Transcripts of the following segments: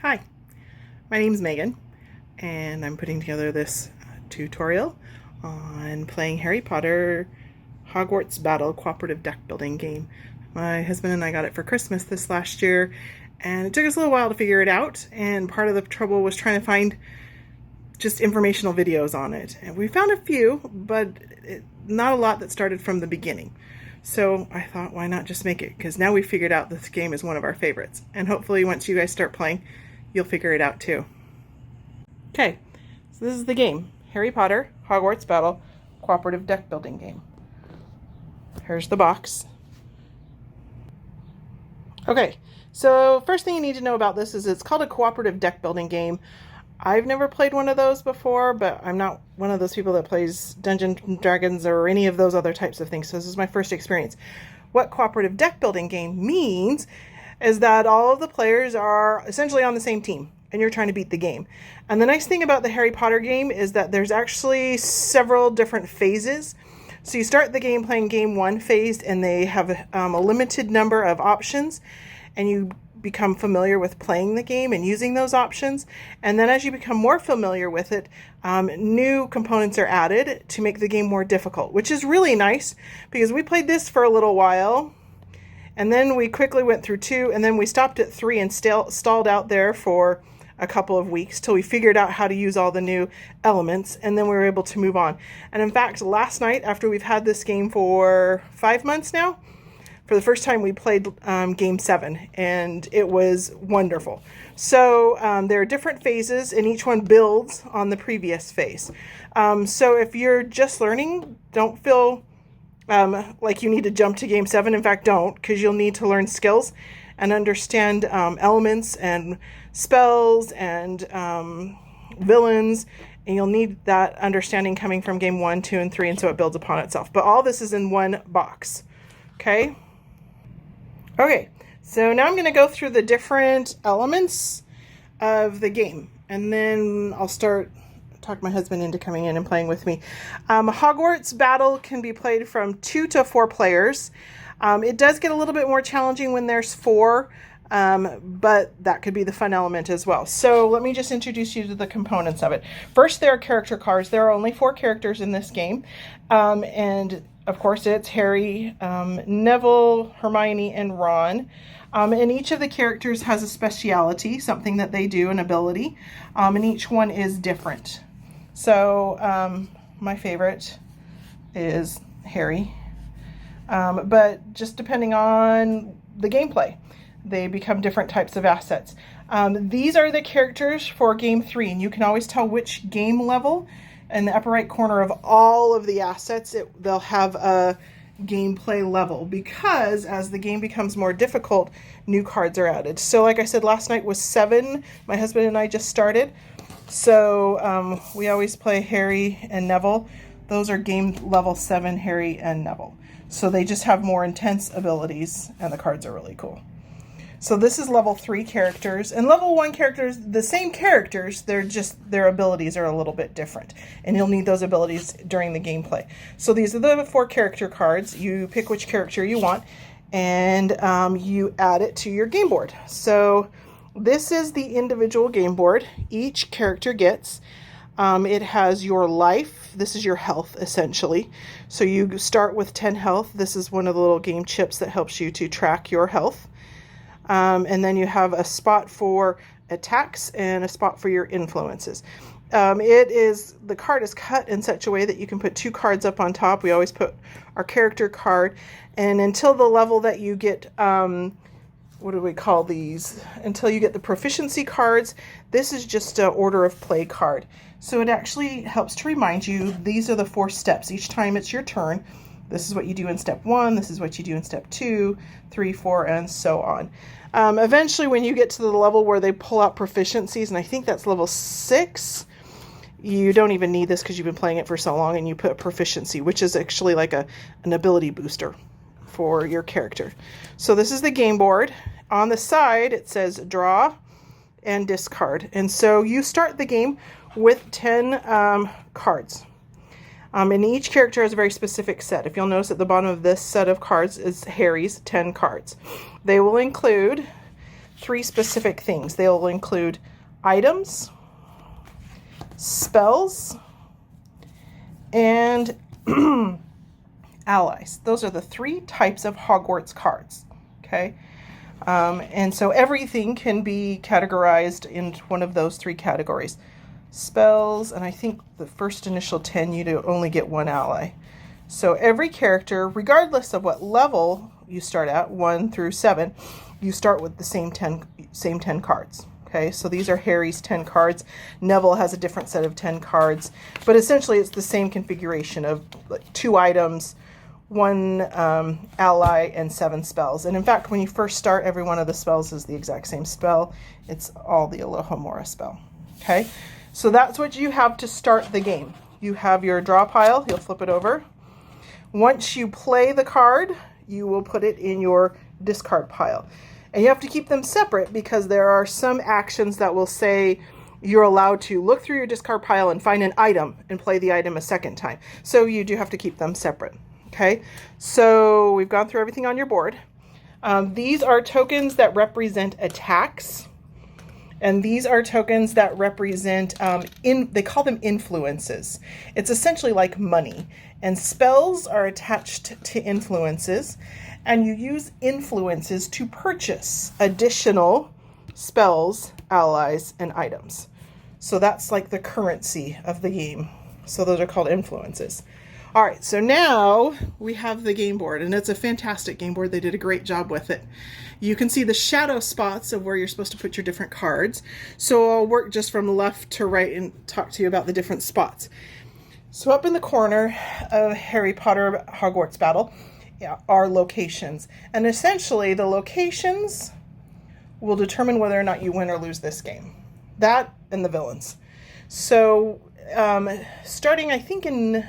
Hi, my name's Megan, and I'm putting together this tutorial on playing Harry Potter Hogwarts Battle Cooperative Deck-Building Game. My husband and I got it for Christmas this last year, and it took us a little while to figure it out, and part of the trouble was trying to find just informational videos on it. And we found a few, but not a lot that started from the beginning. So I thought, why not just make it? Because now we figured out this game is one of our favorites. And hopefully once you guys start playing, you'll figure it out too. Okay, so this is the game. Harry Potter Hogwarts Battle Cooperative Deck-Building Game. Here's the box. Okay, so first thing you need to know about this is it's called a cooperative deck-building game. I've never played one of those before, but I'm not one of those people that plays Dungeons & Dragons or any of those other types of things, so this is my first experience. What cooperative deck-building game means is that all of the players are essentially on the same team, and you're trying to beat the game. And the nice thing about the Harry Potter game is that there's actually several different phases. So you start the game playing game 1 phase, and they have a limited number of options, and you become familiar with playing the game and using those options. And then as you become more familiar with it, new components are added to make the game more difficult, which is really nice because we played this for a little while and then we quickly went through 2 and then we stopped at 3 and stalled out there for a couple of weeks till we figured out how to use all the new elements, and then we were able to move on. And in fact, last night, after we've had this game for 5 months now, for the first time we played game 7, and it was wonderful. So there are different phases, and each one builds on the previous phase. So if you're just learning, don't feel like you need to jump to game 7. In fact, don't, because you'll need to learn skills and understand elements and spells and villains, and you'll need that understanding coming from game 1, 2, and 3, and so it builds upon itself. But all this is in one box, okay? Okay, so now I'm going to go through the different elements of the game, and then I'll talk my husband into coming in and playing with me. Hogwarts Battle can be played from 2 to 4 players. It does get a little bit more challenging when there's 4, but that could be the fun element as well. So let me just introduce you to the components of it. First, there are character cards. There are only 4 characters in this game, and of course, it's Harry, Neville, Hermione, and Ron. And each of the characters has a speciality, something that they do, an ability, and each one is different. So my favorite is Harry, but just depending on the gameplay, they become different types of assets. These are the characters for game 3, and you can always tell which game level. In the upper right corner of all of the assets, they'll have a gameplay level, because as the game becomes more difficult, new cards are added. So like I said, last night was 7. My husband and I just started. So we always play Harry and Neville. Those are game level 7, Harry and Neville. So they just have more intense abilities, and the cards are really cool. So this is level 3 characters, and level 1 characters, the same characters, their abilities are a little bit different, and you'll need those abilities during the gameplay. So these are the 4 character cards. You pick which character you want, and you add it to your game board. So this is the individual game board each character gets. It has your life. This is your health, essentially. So you start with 10 health. This is one of the little game chips that helps you to track your health. And then you have a spot for attacks and a spot for your influences. The card is cut in such a way that you can put 2 cards up on top. We always put our character card, and until the level that you get, what do we call these? Until you get the proficiency cards, this is just an order of play card. So it actually helps to remind you, these are the 4 steps. Each time it's your turn, this is what you do in step 1, this is what you do in step 2, 3, 4, and so on. Eventually, when you get to the level where they pull out proficiencies, and I think that's level 6, you don't even need this because you've been playing it for so long, and you put proficiency, which is actually like an ability booster for your character. So this is the game board. On the side, it says draw and discard. And so you start the game with 10 cards. And each character has a very specific set. If you'll notice at the bottom of this set of cards is Harry's 10 cards. They will include three specific things. They'll include items, spells, and allies. Those are the three types of Hogwarts cards. Okay. And so everything can be categorized in one of those three categories. Spells, and I think the first initial 10, you only get one ally. So every character, regardless of what level you start at, 1 through 7, you start with the same 10 cards. Okay, so these are Harry's 10 cards. Neville has a different set of 10 cards, but essentially it's the same configuration of 2 items, 1 ally, and 7 spells. And in fact, when you first start, every one of the spells is the exact same spell. It's all the Alohomora spell. Okay, so that's what you have to start the game. You have your draw pile. You'll flip it over. Once you play the card, you will put it in your discard pile. And you have to keep them separate because there are some actions that will say you're allowed to look through your discard pile and find an item and play the item a second time. So you do have to keep them separate. Okay, so we've gone through everything on your board. These are tokens that represent attacks. And these are tokens that represent, they call them influences. It's essentially like money. And spells are attached to influences. And you use influences to purchase additional spells, allies, and items. So that's like the currency of the game. So those are called influences. All right, so now we have the game board, and it's a fantastic game board. They did a great job with it. You can see the shadow spots of where you're supposed to put your different cards. So I'll work just from left to right and talk to you about the different spots. So up in the corner of Harry Potter Hogwarts Battle are locations. And essentially the locations will determine whether or not you win or lose this game. That and the villains. So starting, I think in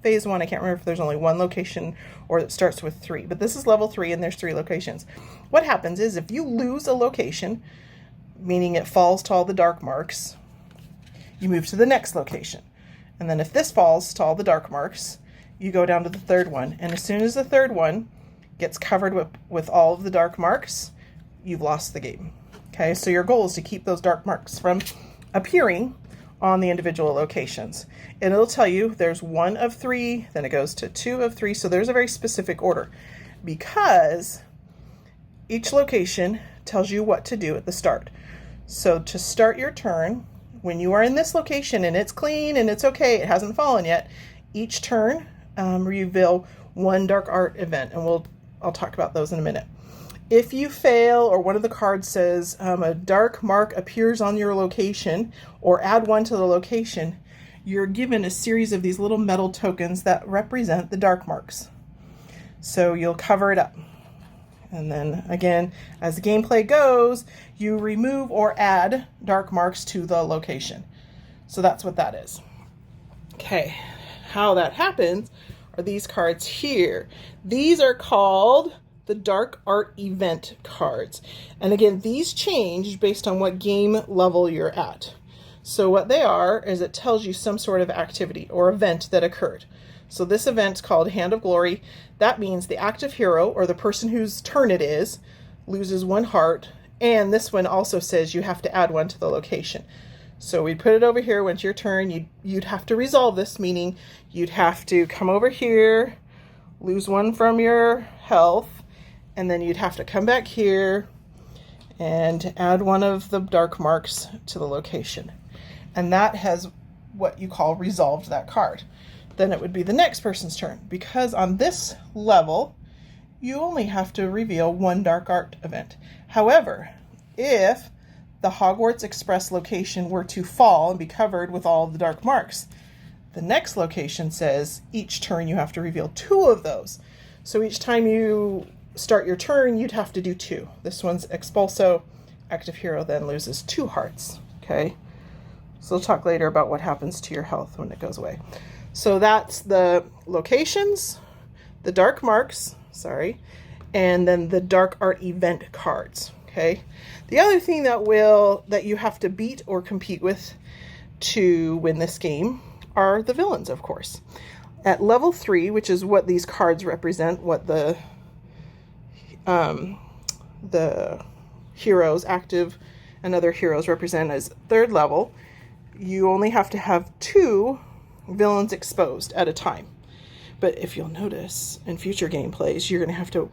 Phase 1, I can't remember if there's only 1 location or it starts with 3, but this is level 3 and there's 3 locations. What happens is if you lose a location, meaning it falls to all the dark marks, you move to the next location. And then if this falls to all the dark marks, you go down to the 3rd one. And as soon as the 3rd one gets covered with all of the dark marks, you've lost the game. Okay, so your goal is to keep those dark marks from appearing on the individual locations. And it'll tell you there's 1 of 3, then it goes to 2 of 3. So there's a very specific order because each location tells you what to do at the start. So to start your turn, when you are in this location and it's clean and it's okay, it hasn't fallen yet, each turn reveal 1 dark art event, and I'll talk about those in a minute. If you fail or one of the cards says a dark mark appears on your location or add 1 to the location, you're given a series of these little metal tokens that represent the dark marks. So you'll cover it up. And then again, as the gameplay goes, you remove or add dark marks to the location. So that's what that is. Okay, how that happens are these cards here. These are called the Dark Art Event cards. And again, these change based on what game level you're at. So what they are is it tells you some sort of activity or event that occurred. So this event's called Hand of Glory. That means the active hero, or the person whose turn it is, loses 1 heart. And this one also says you have to add 1 to the location. So we put it over here. Once your turn, you'd have to resolve this, meaning you'd have to come over here, lose 1 from your health, and then you'd have to come back here and add 1 of the dark marks to the location. And that has what you call resolved that card. Then it would be the next person's turn, because on this level, you only have to reveal 1 dark art event. However, if the Hogwarts Express location were to fall and be covered with all of the dark marks, the next location says each turn you have to reveal 2 of those. So each time you start your turn, you'd have to do 2. This one's Expulso. Active hero then loses 2 hearts. Okay. So we'll talk later about what happens to your health when it goes away. So that's the locations, the dark marks, and then the dark art event cards. Okay. The other thing that you have to beat or compete with to win this game are the villains, of course. At level 3, which is what these cards represent, what the heroes active and other heroes represented as 3rd level, you only have to have 2 villains exposed at a time. But if you'll notice in future gameplays, you're going to have to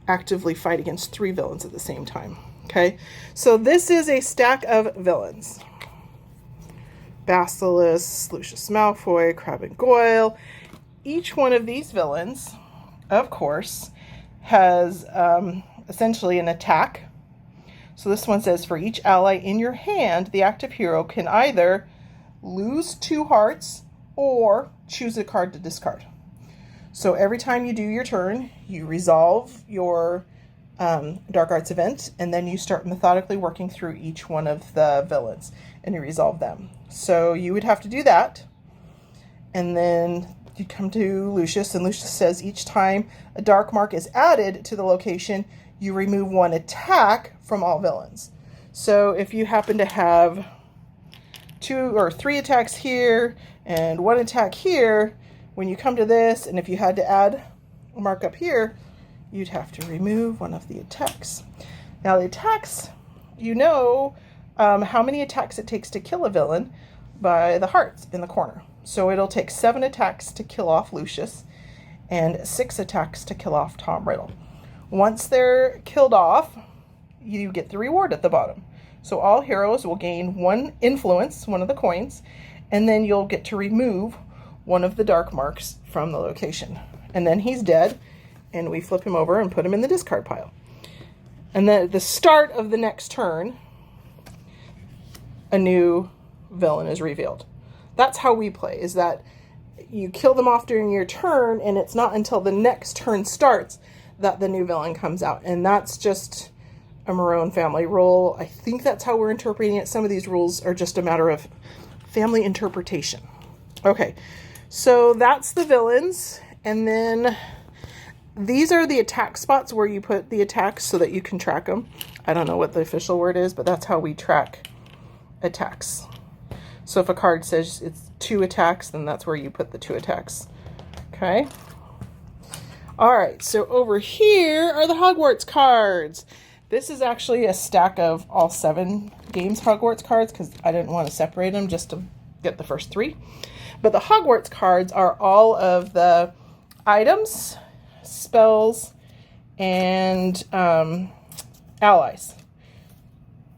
actively fight against 3 villains at the same time. Okay, so this is a stack of villains. Basilisk, Lucius Malfoy, Crabbe and Goyle. Each one of these villains, of course, has essentially an attack. So this one says, for each ally in your hand, the active hero can either lose 2 hearts or choose a card to discard. So every time you do your turn, you resolve your Dark Arts event, and then you start methodically working through each one of the villains, and you resolve them. So you would have to do that, and then you come to Lucius, and Lucius says each time a dark mark is added to the location, you remove 1 attack from all villains. So if you happen to have 2 or 3 attacks here and 1 attack here, when you come to this, and if you had to add a mark up here, you'd have to remove 1 of the attacks. Now the attacks, you know how many attacks it takes to kill a villain by the hearts in the corner. So it'll take 7 attacks to kill off Lucius and 6 attacks to kill off Tom Riddle. Once they're killed off, you get the reward at the bottom. So all heroes will gain 1 influence, 1 of the coins, and then you'll get to remove 1 of the dark marks from the location. And then he's dead, and we flip him over and put him in the discard pile. And then at the start of the next turn, a new villain is revealed. That's how we play, is that you kill them off during your turn, and it's not until the next turn starts that the new villain comes out. And that's just a Marone family rule. I think that's how we're interpreting it. Some of these rules are just a matter of family interpretation. Okay, so that's the villains, and then these are the attack spots where you put the attacks so that you can track them. I don't know what the official word is, but that's how we track attacks. So if a card says it's 2 attacks, then that's where you put the 2 attacks. Okay. All right, so over here are the Hogwarts cards. This is actually a stack of all 7 games Hogwarts cards because I didn't want to separate them just to get the first 3. But the Hogwarts cards are all of the items, spells, and allies.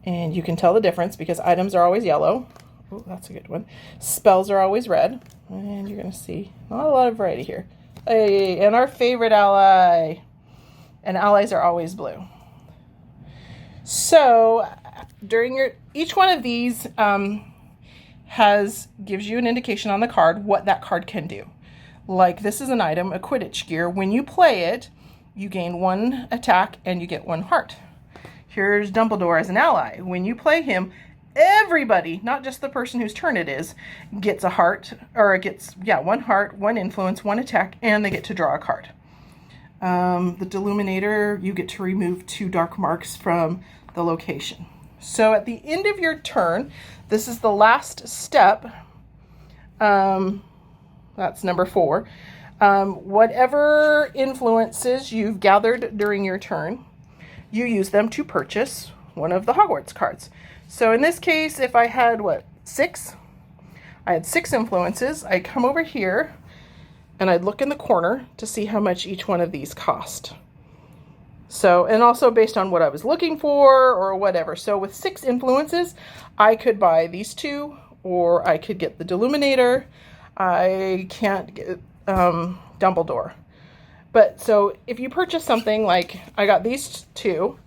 And you can tell the difference because items are always yellow. Oh, that's a good one. Spells are always red. And you're going to see not a lot of variety here. Hey, and our favorite ally. And allies are always blue. So during each one of these gives you an indication on the card what that card can do. Like this is an item, a Quidditch gear. When you play it, you gain 1 attack and you get 1 heart. Here's Dumbledore as an ally. When you play him, everybody, not just the person whose turn it is, gets a heart, or it gets, 1 heart, 1 influence, 1 attack, and they get to draw a card. The Deluminator, you get to remove 2 dark marks from the location. So at the end of your turn, this is the last step. That's number 4. Whatever influences you've gathered during your turn, you use them to purchase one of the Hogwarts cards. So in this case, if I had, 6? I had 6 influences. I'd come over here, and I'd look in the corner to see how much each one of these cost. So, and also based on what I was looking for or whatever. So with 6 influences, I could buy these 2, or I could get the Deluminator. I can't get Dumbledore. But so if you purchase something like I got these 2,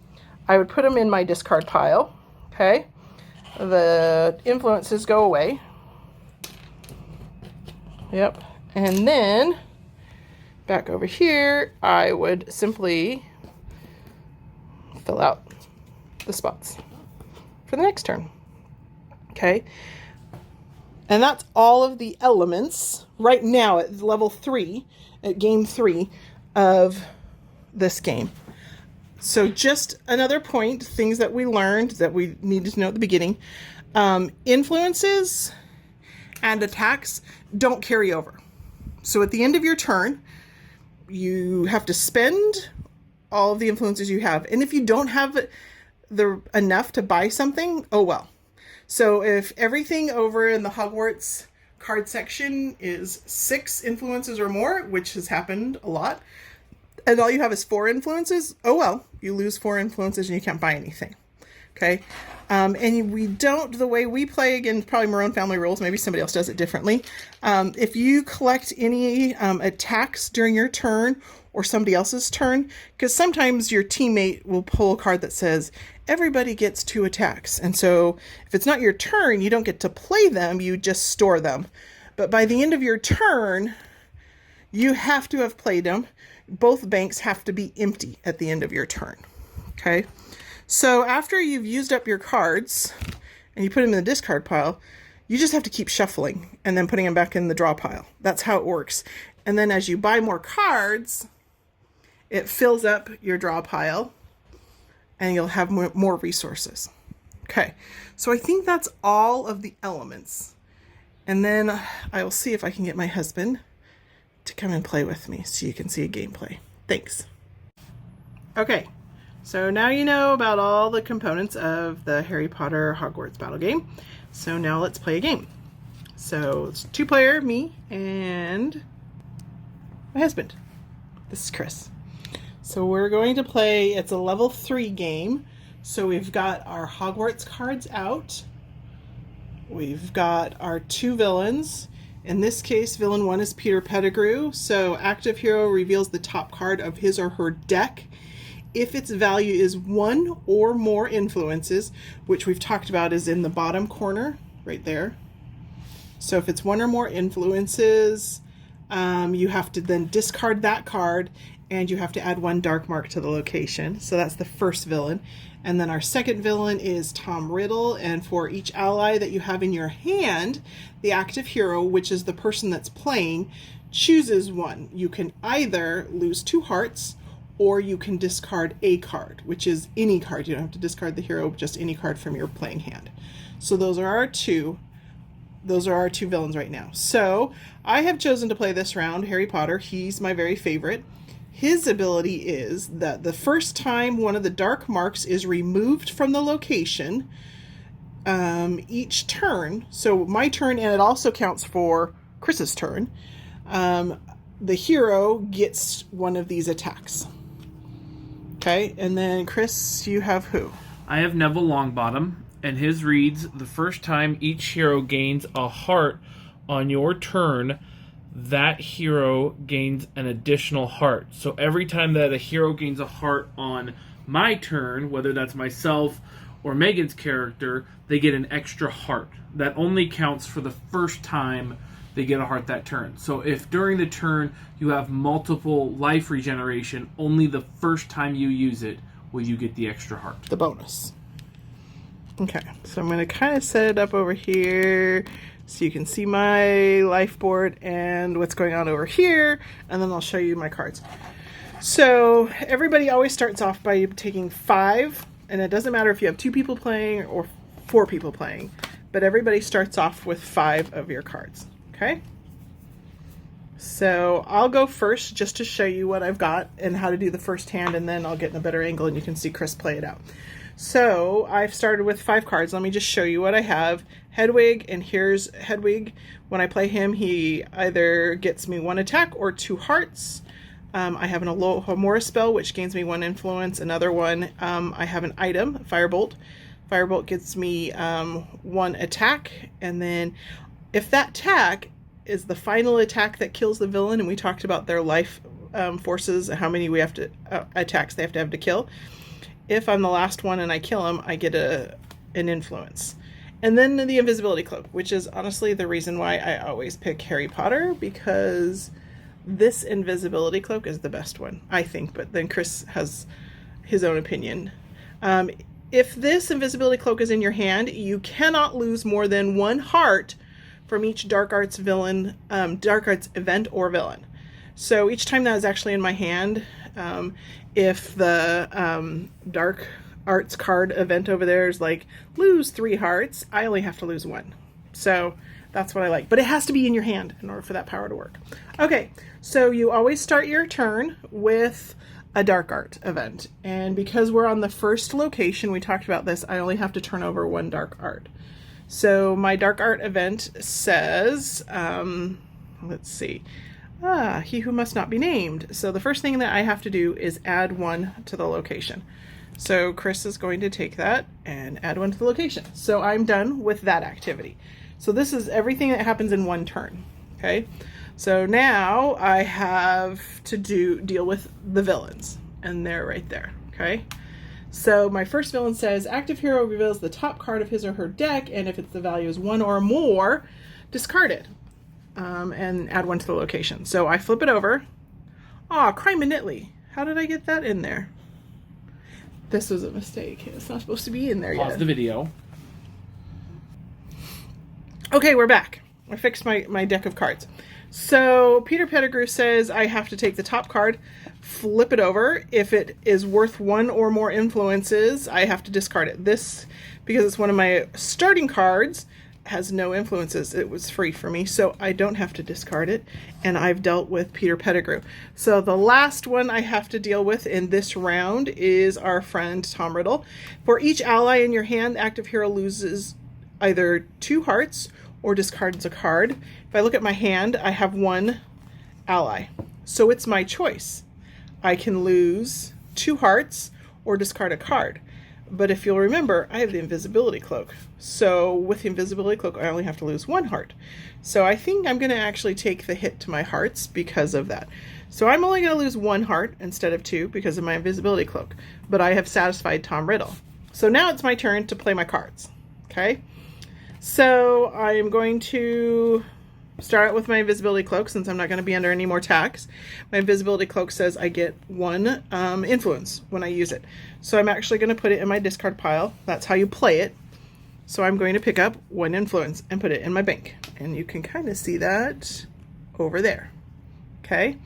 I would put them in my discard pile. Okay. The influences go away. Yep. And then back over here, I would simply fill out the spots for the next turn. Okay. And that's all of the elements right now at level 3, at game 3 of this game. So just another point, things that we learned that we needed to know at the beginning. Influences and attacks don't carry over. So at the end of your turn, you have to spend all of the influences you have. And if you don't have enough to buy something, oh well. So if everything over in the Hogwarts card section is 6 influences or more, which has happened a lot, and all you have is 4 influences, oh well, you lose 4 influences and you can't buy anything. Okay. And we don't, the way we play, again, probably Maroon family rules, maybe somebody else does it differently. If you collect any attacks during your turn or somebody else's turn, because sometimes your teammate will pull a card that says everybody gets 2 attacks. And so if it's not your turn, you don't get to play them, you just store them. But by the end of your turn, you have to have played them. Both banks have to be empty at the end of your turn. Okay. So after you've used up your cards and you put them in the discard pile, you just have to keep shuffling and then putting them back in the draw pile. That's how it works. And then as you buy more cards, it fills up your draw pile and you'll have more resources. Okay, so I think that's all of the elements. And then I will see if I can get my husband to come and play with me so you can see a gameplay. Thanks. Okay. So now you know about all the components of the Harry Potter Hogwarts Battle game. So now let's play a game. So it's 2-player, me and my husband. This is Chris. So we're going to play, it's a level 3 game. So we've got our Hogwarts cards out. We've got our 2 villains. In this case, villain 1 is Peter Pettigrew. So active hero reveals the top card of his or her deck if its value is 1 or more influences, which we've talked about is in the bottom corner right there. So if it's 1 or more influences, you have to then discard that card and you have to add 1 dark mark to the location. So that's the first villain. And then our second villain is Tom Riddle, and for each ally that you have in your hand, the active hero, which is the person that's playing, chooses one. You can either lose 2 hearts or you can discard a card, which is any card. You don't have to discard the hero, just any card from your playing hand. So those are our 2 villains right now. So I have chosen to play this round Harry Potter. He's my very favorite. His ability is that the first time one of the dark marks is removed from the location, each turn, so my turn, and it also counts for Chris's turn, the hero gets one of these attacks. Okay, and then Chris, you have who? I have Neville Longbottom, and his reads, the first time each hero gains a heart on your turn, that hero gains an additional heart. So every time that a hero gains a heart on my turn, whether that's myself or Megan's character, they get an extra heart. That only counts for the first time they get a heart that turn. So if during the turn you have multiple life regeneration, only the first time you use it will you get the extra heart. The bonus. Okay, so I'm going to kind of set it up over here so you can see my life board and what's going on over here, and then I'll show you my cards. So everybody always starts off by taking 5, and it doesn't matter if you have 2 people playing or 4 people playing, but everybody starts off with 5 of your cards. Okay, so I'll go first just to show you what I've got and how to do the first hand, and then I'll get in a better angle and you can see Chris play it out. So I've started with 5 cards. Let me just show you what I have. Hedwig, and here's Hedwig. When I play him, he either gets me 1 attack or 2 hearts. I have an Alohomora spell, which gains me 1 influence. Another one, I have an item, Firebolt. Firebolt gets me 1 attack, and then if that attack is the final attack that kills the villain, and we talked about their life forces, how many we have to attacks they have to kill. If I'm the last one and I kill him, I get an influence. And then the invisibility cloak, which is honestly the reason why I always pick Harry Potter, because this invisibility cloak is the best one, I think, but then Chris has his own opinion. If this invisibility cloak is in your hand, you cannot lose more than 1 heart from each Dark Arts event or villain. So each time that is actually in my hand, if the Dark Arts card event over there is like, lose 3 hearts, I only have to lose 1. So that's what I like. But it has to be in your hand in order for that power to work. Okay, so you always start your turn with a dark art event. And because we're on the first location, we talked about this, I only have to turn over one dark art. So my dark art event says, let's see, he who must not be named. So the first thing that I have to do is add one to the location. So Chris is going to take that and add one to the location. So I'm done with that activity. So this is everything that happens in one turn. Okay. So now I have to deal with the villains, and they're right there. Okay. So my first villain says, active hero reveals the top card of his or her deck, and if the value is 1 or more, discard it. And add one to the location. So I flip it over. Aw, Crime and Nitley. How did I get that in there? This was a mistake. It's not supposed to be in there yet. Pause the video. Okay, we're back. I fixed my deck of cards. So Peter Pettigrew says I have to take the top card, flip it over. If it is worth 1 or more influences, I have to discard it. This, because it's one of my starting cards, has no influences. It was free for me, so I don't have to discard it, and I've dealt with Peter Pettigrew. So the last one I have to deal with in this round is our friend Tom Riddle. For each ally in your hand, active hero loses either 2 hearts or discards a card. If I look at my hand, I have 1 ally, so it's my choice. I can lose 2 hearts or discard a card. But if you'll remember, I have the invisibility cloak. So with the invisibility cloak, I only have to lose 1 heart. So I think I'm going to actually take the hit to my hearts because of that. So I'm only going to lose 1 heart instead of 2 because of my invisibility cloak. But I have satisfied Tom Riddle. So now it's my turn to play my cards. Okay? So I am going to start out with my invisibility cloak since I'm not going to be under any more tax. My invisibility cloak says I get 1 influence when I use it. So I'm actually going to put it in my discard pile. That's how you play it. So I'm going to pick up 1 influence and put it in my bank. And you can kind of see that over there. Okay.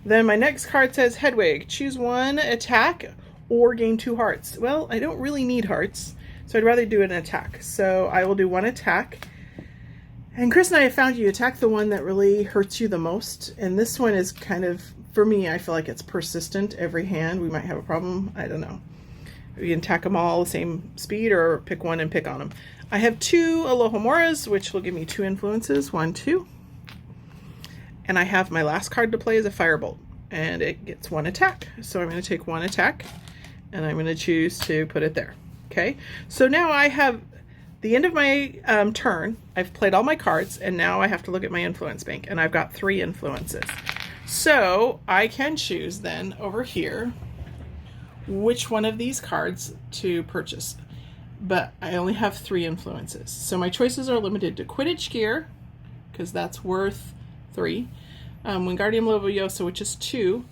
Then my next card says Hedwig. Choose 1 attack or gain 2 hearts. Well, I don't really need hearts, so I'd rather do an attack. So I will do 1 attack. And Chris and I have found you attack the one that really hurts you the most. And this one is kind of, for me, I feel like it's persistent every hand. We might have a problem. I don't know. We can attack them all the same speed or pick one and pick on them. I have 2 Alohomoras, which will give me 2 influences. 1, 2. And I have my last card to play is a Firebolt. And it gets 1 attack. So I'm going to take 1 attack. And I'm going to choose to put it there. Okay. So now I have the end of my turn. I've played all my cards, and now I have to look at my influence bank, and I've got 3 influences. So I can choose then over here which one of these cards to purchase, but I only have 3 influences. So my choices are limited to Quidditch Gear, because that's worth 3, Wingardium Leviosa, which is 2,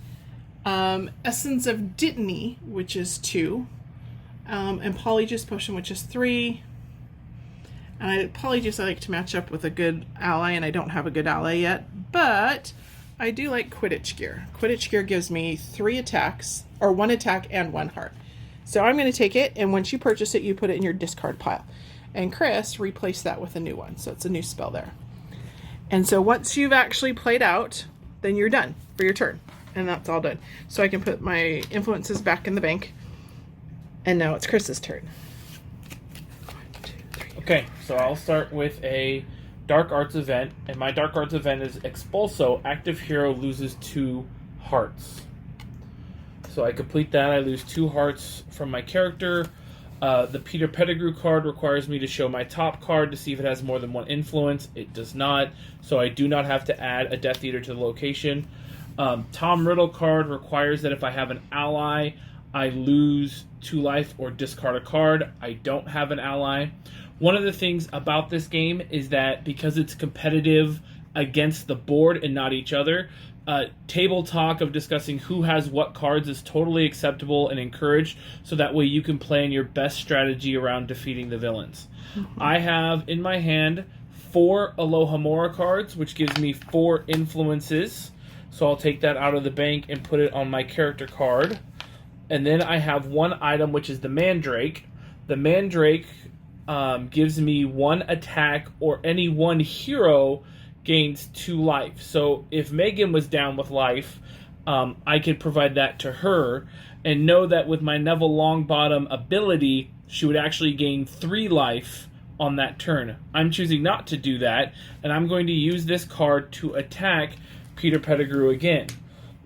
Essence of Dittany, which is 2, and Polyjuice Potion, which is 3. And Polyjuice I like to match up with a good ally, and I don't have a good ally yet, but I do like Quidditch Gear. Quidditch Gear gives me 3 attacks, or 1 attack and 1 heart. So I'm going to take it, and once you purchase it, you put it in your discard pile. And Chris replaced that with a new one, so it's a new spell there. And so once you've actually played out, then you're done for your turn, and that's all done. So I can put my influences back in the bank, and now it's Chris's turn. Okay, so I'll start with a Dark Arts event, and my Dark Arts event is Expulso. Active hero loses 2 hearts. So I complete that. I lose 2 hearts from my character. The Peter Pettigrew card requires me to show my top card to see if it has more than 1 influence. It does not, so I do not have to add a Death Eater to the location. Tom Riddle card requires that if I have an ally, I lose 2 life or discard a card. I don't have an ally. One of the things about this game is that because it's competitive against the board and not each other, table talk of discussing who has what cards is totally acceptable and encouraged, so that way you can plan your best strategy around defeating the villains. Mm-hmm. I have in my hand 4 Alohomora cards, which gives me 4 influences. So I'll take that out of the bank and put it on my character card. And then I have 1 item, which is the Mandrake. The Mandrake gives me 1 attack, or any 1 hero gains 2 life. So if Megan was down with life, I could provide that to her and know that with my Neville Longbottom ability, she would actually gain 3 life on that turn. I'm choosing not to do that, and I'm going to use this card to attack Peter Pettigrew again.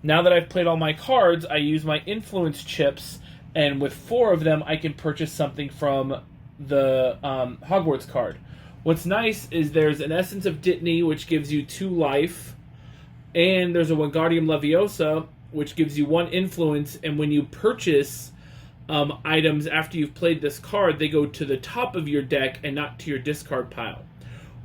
Now that I've played all my cards, I use my influence chips, and with 4 of them, I can purchase something from the Hogwarts card. What's nice is there's an Essence of Dittany, which gives you 2 life, and there's a Wingardium Leviosa, which gives you 1 influence, and when you purchase items after you've played this card, they go to the top of your deck and not to your discard pile.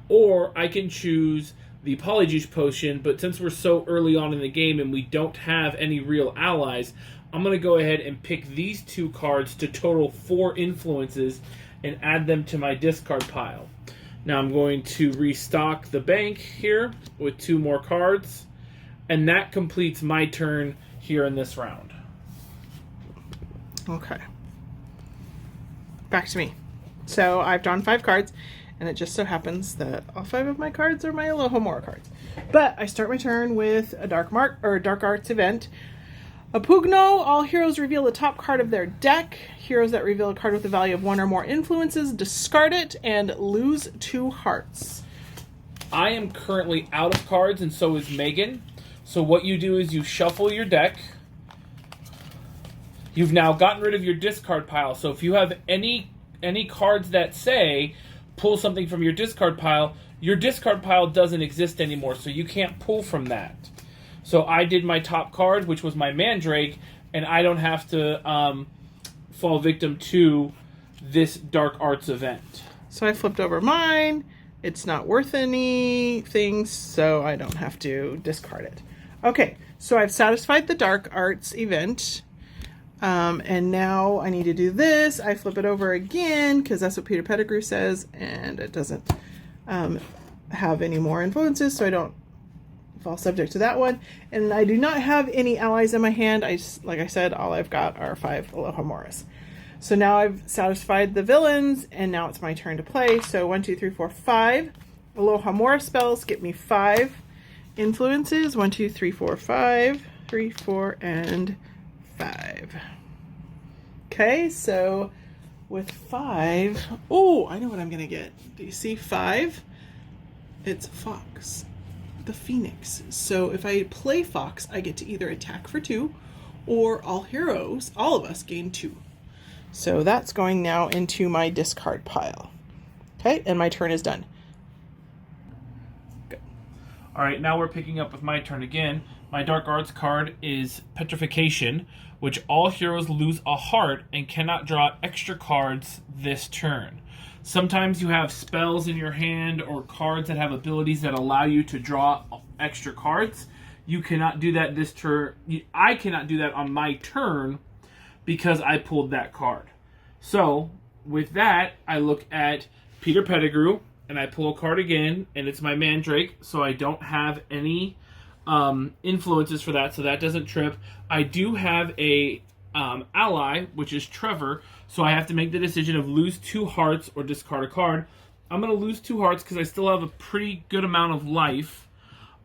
Or I can choose the Polyjuice Potion, but since we're so early on in the game and we don't have any real allies, I'm going to go ahead and pick these 2 cards to total 4 influences and add them to my discard pile. Now I'm going to restock the bank here with 2 more cards, and that completes my turn here in this round. Okay. Back to me. So I've drawn 5 cards, and it just so happens that all 5 of my cards are my Alohomora cards. But I start my turn with a Dark Arts event. A Pugno, all heroes reveal the top card of their deck. Heroes that reveal a card with the value of 1 or more influences discard it and lose 2 hearts. I am currently out of cards, and so is Megan. So what you do is you shuffle your deck. You've now gotten rid of your discard pile. So if you have any cards that say pull something from your discard pile doesn't exist anymore, so you can't pull from that. So I did my top card, which was my Mandrake, and I don't have to fall victim to this Dark Arts event. So I flipped over mine. It's not worth anything, so I don't have to discard it. Okay, so I've satisfied the Dark Arts event. And now I need to do this. I flip it over again because that's what Peter Pettigrew says, and it doesn't have any more influences, so I don't fall subject to that one. And I do not have any allies in my hand. Like I said, all I've got are 5 Alohomoras. So now I've satisfied the villains, and now it's my turn to play. So 1, 2, 3, 4, 5 Alohomora spells get me 5 influences. 1, 2, 3, 4, 5. 3, 4, and 5. Okay, so with 5, oh, I know what I'm gonna get. Do you see 5? It's Fox, the Phoenix. So if I play Fox, I get to either attack for 2, or all heroes, all of us, gain 2. So that's going now into my discard pile. Okay, and my turn is done. Good. All right, now we're picking up with my turn again. My Dark Arts card is Petrification, which all heroes lose a heart and cannot draw extra cards this turn. Sometimes you have spells in your hand or cards that have abilities that allow you to draw extra cards. You cannot do that this turn. I cannot do that on my turn because I pulled that card. So, with that, I look at Peter Pettigrew, and I pull a card again, and it's my Mandrake, so I don't have any influences for that, so that doesn't trip. I do have a ally, which is Trevor, so I have to make the decision of lose 2 hearts or discard a card. I'm going to lose 2 hearts because I still have a pretty good amount of life,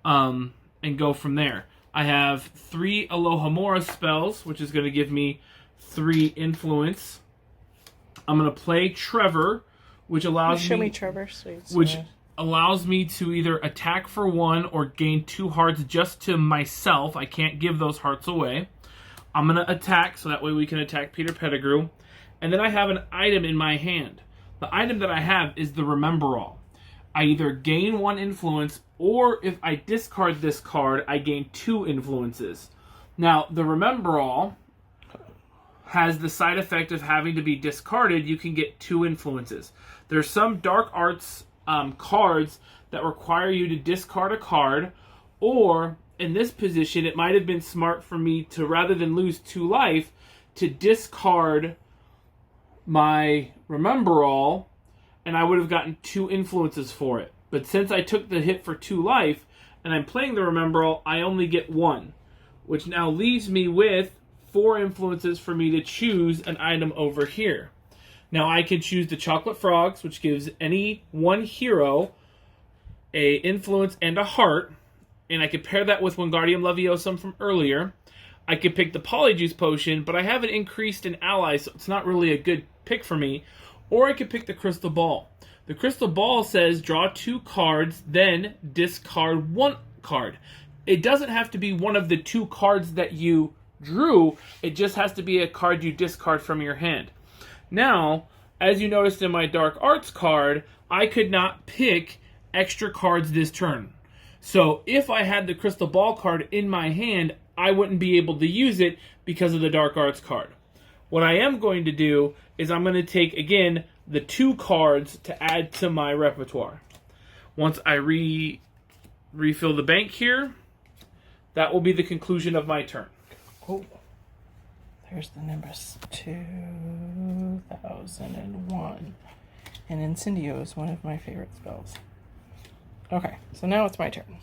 and go from there. I have 3 Alohomora spells, which is going to give me 3 influence. I'm going to play Trevor, which allows Show me Trevor, please. Which allows me to either attack for 1 or gain 2 hearts just to myself. I can't give those hearts away. I'm going to attack, so that way we can attack Peter Pettigrew. And then I have an item in my hand. The item that I have is the Remember All. I either gain 1 influence, or if I discard this card, I gain 2 influences. Now, the Remember All has the side effect of having to be discarded. You can get 2 influences. There's some Dark Arts cards that require you to discard a card, or in this position, it might have been smart for me to, rather than lose 2 life, to discard my Remember All, and I would have gotten 2 influences for it. But since I took the hit for 2 life, and I'm playing the Remember All, I only get 1, which now leaves me with 4 influences for me to choose an item over here. Now I can choose the Chocolate Frogs, which gives any one hero a influence and a heart, and I could pair that with Wingardium Leviosa from earlier. I could pick the Polyjuice Potion, but I haven't increased an ally, so it's not really a good pick for me. Or I could pick the Crystal Ball. The Crystal Ball says draw 2 cards, then discard 1 card. It doesn't have to be one of the 2 cards that you drew. It just has to be a card you discard from your hand. Now, as you noticed in my Dark Arts card, I could not pick extra cards this turn. So if I had the Crystal Ball card in my hand, I wouldn't be able to use it because of the Dark Arts card. What I am going to do is I'm going to take, again, the 2 cards to add to my repertoire. Once I refill the bank here, that will be the conclusion of my turn. Oh, there's the numbers 2001. And Incendio is one of my favorite spells. Okay, so now it's my turn.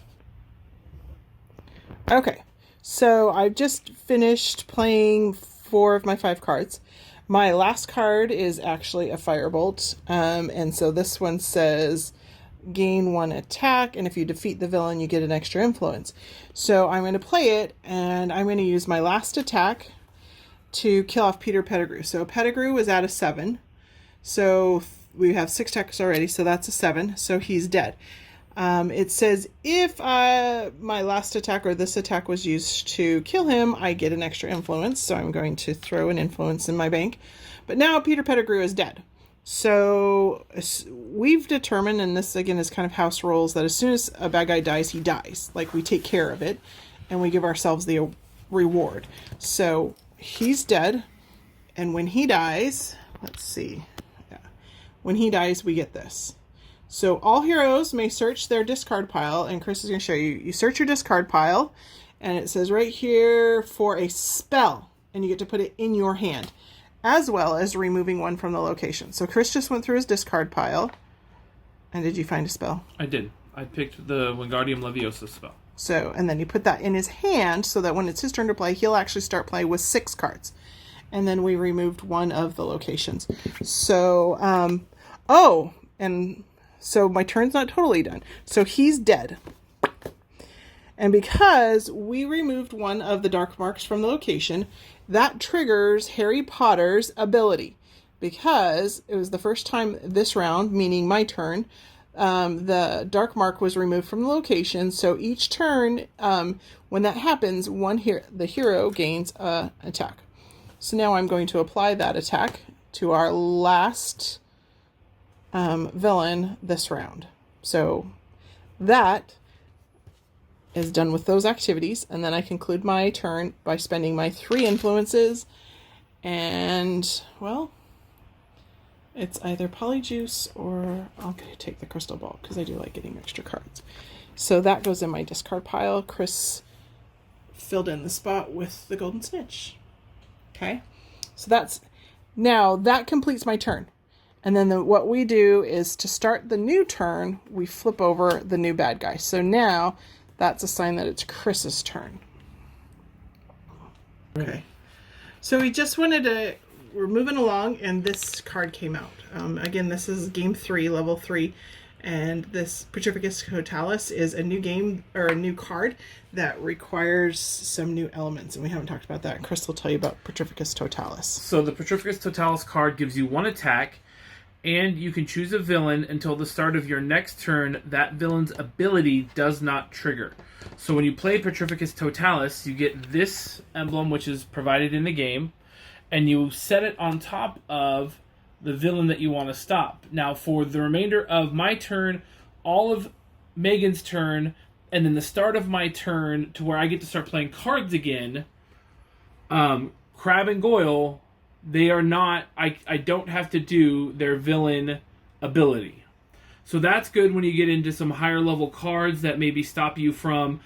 Okay, so I've just finished playing 4 of my 5 cards. My last card is actually a Firebolt, and so this one says gain 1 attack, and if you defeat the villain, you get an extra influence. So I'm going to play it, and I'm going to use my last attack to kill off Peter Pettigrew. So Pettigrew is at a 7, so we have 6 attacks already, so that's a 7, so he's dead. It says if my last attack or this attack was used to kill him, I get an extra influence. So I'm going to throw an influence in my bank. But now Peter Pettigrew is dead. So we've determined, and this again is kind of house rules, that as soon as a bad guy dies, he dies. Like, we take care of it and we give ourselves the reward. So he's dead. And when he dies, let's see. Yeah. When he dies, we get this. So all heroes may search their discard pile, and Chris is going to show you. You search your discard pile, and it says right here for a spell, and you get to put it in your hand, as well as removing one from the location. So Chris just went through his discard pile, and did you find a spell? I did. I picked the Wingardium Leviosa spell. So, and then you put that in his hand so that when it's his turn to play, he'll actually start playing with 6 cards. And then we removed one of the locations. So, so my turn's not totally done. So he's dead. And because we removed one of the dark marks from the location, that triggers Harry Potter's ability. Because it was the first time this round, meaning my turn, the dark mark was removed from the location. So each turn, when that happens, the hero gains an attack. So now I'm going to apply that attack to our last villain this round. So that is done with those activities, and then I conclude my turn by spending my 3 influences, and well, it's either Polyjuice or I'll take the Crystal Ball because I do like getting extra cards. So that goes in my discard pile. Chris filled in the spot with the Golden Snitch. Okay, so that completes my turn. And then what we do is to start the new turn, we flip over the new bad guy. So now that's a sign that it's Chris's turn. Okay. So we're moving along, and this card came out. Again, this is game 3, level 3. And this Petrificus Totalis is a new game, or a new card that requires some new elements. And we haven't talked about that. And Chris will tell you about Petrificus Totalis. So the Petrificus Totalis card gives you 1 attack, and you can choose a villain until the start of your next turn. That villain's ability does not trigger. So when you play Petrificus Totalis, you get this emblem, which is provided in the game, and you set it on top of the villain that you want to stop. Now, for the remainder of my turn, all of Megan's turn, and then the start of my turn to where I get to start playing cards again, Crab and Goyle, they are not, I don't have to do their villain ability. So that's good when you get into some higher level cards that maybe stop you from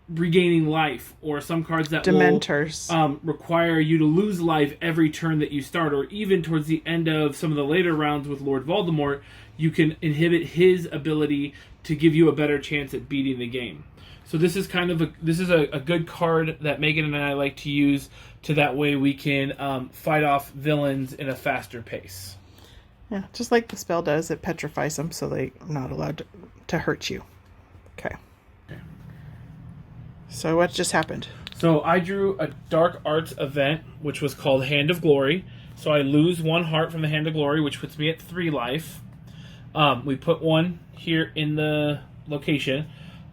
regaining life, or some cards that Dementors will require you to lose life every turn that you start, or even towards the end of some of the later rounds with Lord Voldemort, you can inhibit his ability to give you a better chance at beating the game. So this is a good card that Megan and I like to use, to that way we can fight off villains in a faster pace. Yeah, just like the spell does, it petrifies them so they're not allowed to hurt you. Okay. So what just happened? So I drew a Dark Arts event, which was called Hand of Glory. So I lose 1 heart from the Hand of Glory, which puts me at 3 life. We put 1 here in the location.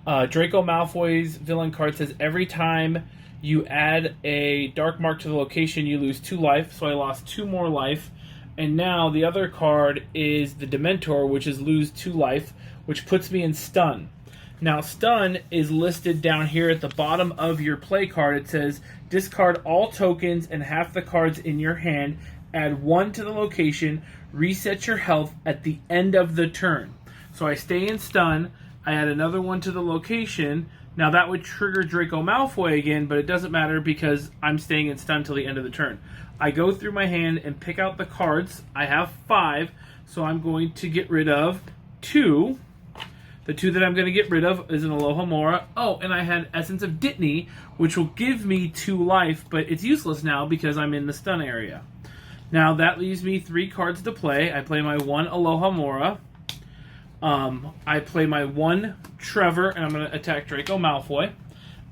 Draco Malfoy's villain card says every time you add a dark mark to the location, you lose 2 life. So I lost 2 more life. And now the other card is the Dementor, which is lose 2 life, which puts me in stun. Now, stun is listed down here at the bottom of your play card. It says, discard all tokens and half the cards in your hand, add 1 to the location, reset your health at the end of the turn. So I stay in stun, I add another 1 to the location. Now that would trigger Draco Malfoy again, but it doesn't matter because I'm staying in stun till the end of the turn. I go through my hand and pick out the cards. I have 5, so I'm going to get rid of 2. The 2 that I'm going to get rid of is an Alohomora. Oh, and I had Essence of Dittany, which will give me 2 life, but it's useless now because I'm in the stun area. Now that leaves me 3 cards to play. I play my 1 Alohomora. I play my 1 Trevor, and I'm going to attack Draco Malfoy.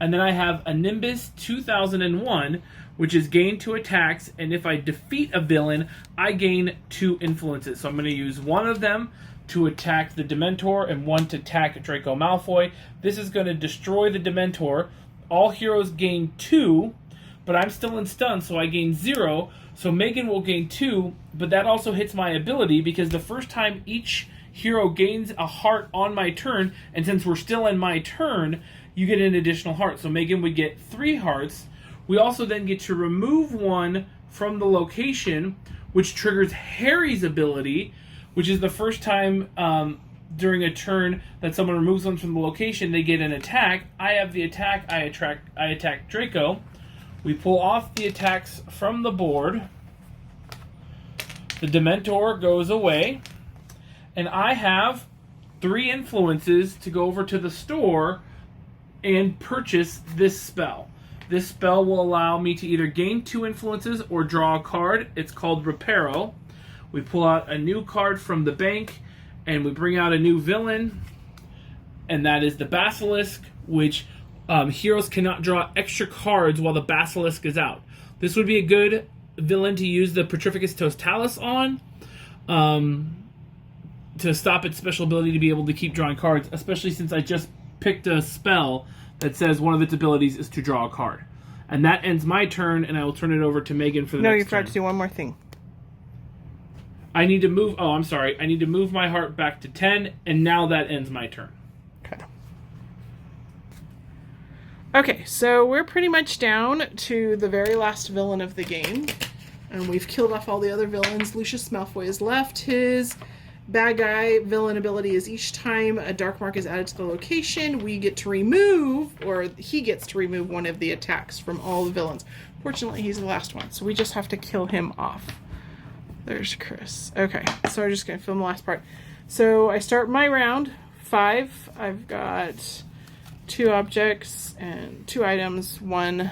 And then I have a Nimbus 2001, which is gain 2 attacks, and if I defeat a villain, I gain 2 influences. So I'm going to use 1 of them to attack the Dementor and 1 to attack Draco Malfoy. This is going to destroy the Dementor. All heroes gain 2, but I'm still in stun, so I gain 0. So Megan will gain 2, but that also hits my ability because the first time each hero gains a heart on my turn, and since we're still in my turn, you get an additional heart. So Megan would get 3 hearts. We also then get to remove 1 from the location, which triggers Harry's ability, which is the first time during a turn that someone removes one from the location, they get an attack. I have the attack, I attack Draco. We pull off the attacks from the board. The Dementor goes away. And I have 3 influences to go over to the store and purchase this spell. This spell will allow me to either gain 2 influences or draw a card. It's called Reparo. We pull out a new card from the bank, and we bring out a new villain, and that is the Basilisk, which heroes cannot draw extra cards while the Basilisk is out. This would be a good villain to use the Petrificus Totalis on, to stop its special ability to be able to keep drawing cards, especially since I just picked a spell that says one of its abilities is to draw a card. And that ends my turn, and I will turn it over to Megan for the next turn. No, you forgot to do one more thing. I need to move... Oh, I'm sorry. I need to move my heart back to 10, and now that ends my turn. Okay, so we're pretty much down to the very last villain of the game. And we've killed off all the other villains. Lucius Malfoy is left. His bad guy villain ability is each time a dark mark is added to the location, we get to remove, or he gets to remove 1 of the attacks from all the villains. Fortunately, he's the last one, so we just have to kill him off. There's Chris. Okay, so we're just going to film the last part. So I start my round, 5. I've got 2 objects and 2 items, 1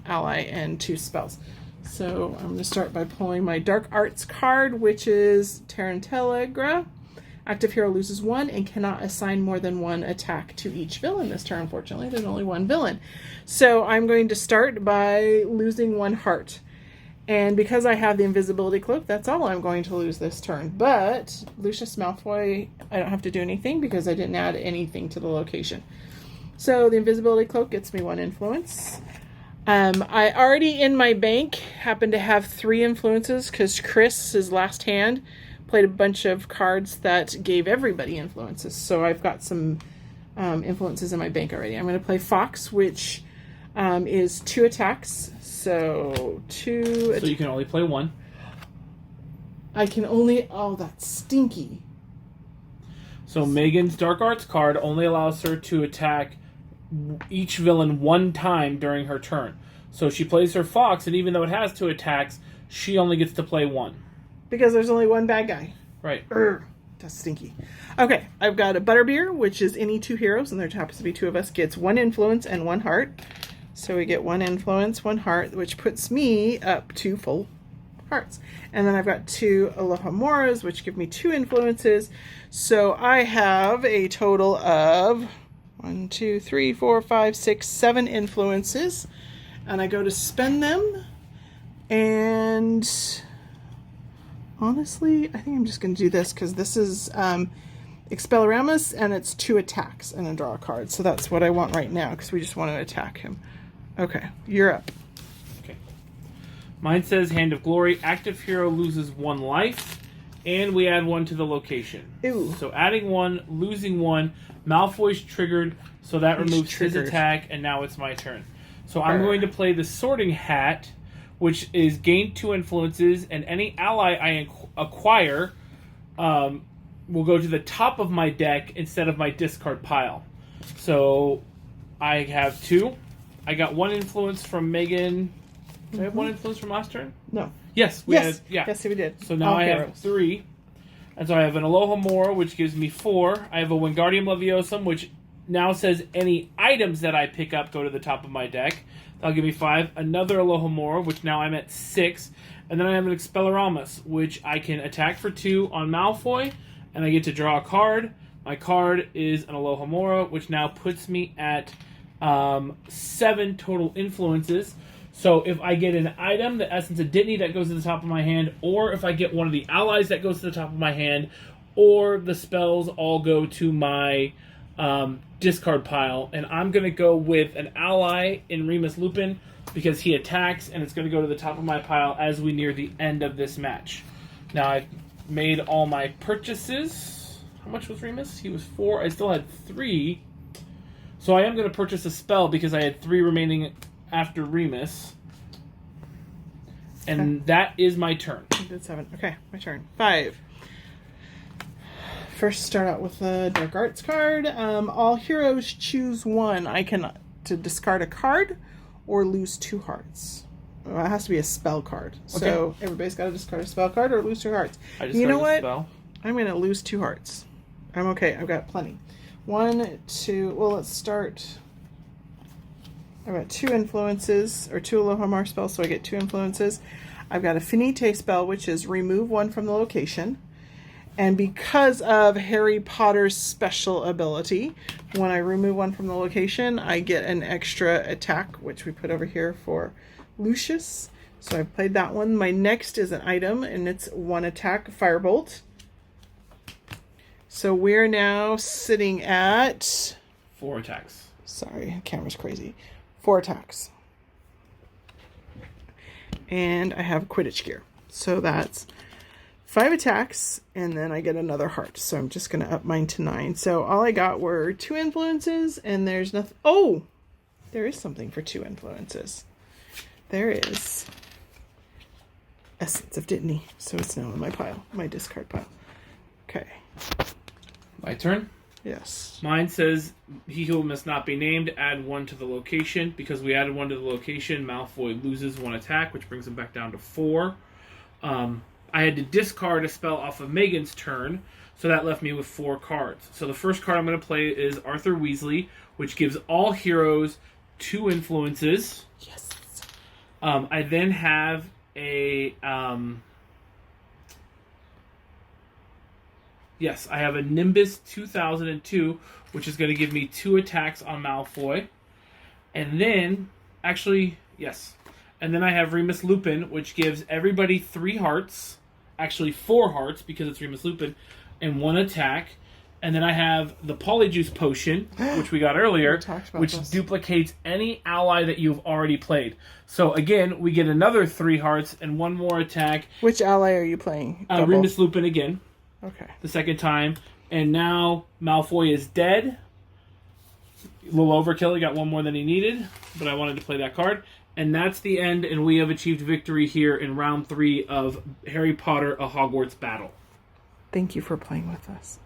ally, and 2 spells. So I'm going to start by pulling my Dark Arts card, which is Tarantellegra. Active hero loses 1 and cannot assign more than 1 attack to each villain this turn. Unfortunately, there's only 1 villain. So I'm going to start by losing 1 heart. And because I have the invisibility cloak, that's all I'm going to lose this turn. But Lucius Malfoy, I don't have to do anything because I didn't add anything to the location. So the invisibility cloak gets me 1 influence. I already in my bank happen to have 3 influences because Chris, his last hand, played a bunch of cards that gave everybody influences. So I've got some influences in my bank already. I'm going to play Fox, which is 2 attacks. So 2. So you can only play 1. I can only... Oh, that's stinky. So Megan's Dark Arts card only allows her to attack each villain 1 time during her turn. So she plays her Fox, and even though it has 2 attacks, she only gets to play 1. Because there's only 1 bad guy. Right. That's stinky. Okay, I've got a Butterbeer, which is any 2 heroes, and there happens to be 2 of us, gets 1 influence and 1 heart. So we get 1 influence, 1 heart, which puts me up to full hearts. And then I've got 2 Alohomoras, which give me 2 influences. So I have a total of 1, 2, 3, 4, 5, 6, 7 influences. And I go to spend them. And honestly, I think I'm just going to do this because this is Expelliarmus and it's 2 attacks and a draw a card. So that's what I want right now because we just want to attack him. Okay, you're up. Okay. Mine says Hand of Glory. Active hero loses 1 life, and we add 1 to the location. Ew. So adding 1, losing 1. Malfoy's triggered, so that removes his attack, and now it's my turn. So I'm going to play the Sorting Hat, which is gain 2 influences, and any ally I acquire will go to the top of my deck instead of my discard pile. So I have 2. I got 1 influence from Megan. Did I have 1 influence from last turn? No. Yes, we had. Yeah. Yes, we did. So now I have 3. And so I have an Alohomora, which gives me 4. I have a Wingardium Leviosa, which now says any items that I pick up go to the top of my deck. That'll give me 5. Another Alohomora, which now I'm at 6. And then I have an Expelliarmus, which I can attack for 2 on Malfoy, and I get to draw a card. My card is an Alohomora, which now puts me at 7 total influences. So if I get an item, the Essence of Dittany, that goes to the top of my hand, or if I get one of the allies that goes to the top of my hand, or the spells all go to my discard pile. And I'm going to go with an ally in Remus Lupin because he attacks, and it's going to go to the top of my pile as we near the end of this match. Now I've made all my purchases. How much was Remus? He was 4. I still had 3. So I am going to purchase a spell because I had 3 remaining after Remus. And that is my turn. I did 7. Okay, my turn. 5. First, start out with a Dark Arts card. All heroes choose 1. I can to discard a card or lose 2 hearts. Well, it has to be a spell card. Okay. So everybody's got to discard a spell card or lose 2 hearts. You know what? Spell. I'm going to lose 2 hearts. I'm okay. I've got plenty. 1, 2. Well, let's start. I've got 2 influences, or 2 Alohomora spells, so I get 2 influences. I've got a Finite spell, which is remove 1 from the location. And because of Harry Potter's special ability, when I remove 1 from the location, I get an extra attack, which we put over here for Lucius. So I played that one. My next is an item, and it's 1 attack, Firebolt. So we're now sitting at 4 attacks. Sorry, the camera's crazy. 4 attacks. And I have Quidditch gear. So that's 5 attacks, and then I get another heart. So I'm just going to up mine to 9. So all I got were 2 influences, and there's nothing. Oh! There is something for 2 influences. There is Essence of Dittany. So it's now in my pile, my discard pile. Okay. My turn? Yes. Mine says, he who must not be named, add 1 to the location. Because we added 1 to the location, Malfoy loses 1 attack, which brings him back down to 4. I had to discard a spell off of Megan's turn, so that left me with 4 cards. So the first card I'm going to play is Arthur Weasley, which gives all heroes 2 influences. Yes. I then have a... Yes, I have a Nimbus 2002, which is going to give me 2 attacks on Malfoy. And then, actually, yes. And then I have Remus Lupin, which gives everybody 3 hearts. Actually, 4 hearts, because it's Remus Lupin, and 1 attack. And then I have the Polyjuice Potion, which we got earlier, which duplicates any ally that you've already played. So again, we get another 3 hearts and 1 more attack. Which ally are you playing? Remus Lupin again. Okay. The second time. And now Malfoy is dead. A little overkill. He got 1 more than he needed, but I wanted to play that card. And that's the end, and we have achieved victory here in round 3 of Harry Potter, A Hogwarts Battle. Thank you for playing with us.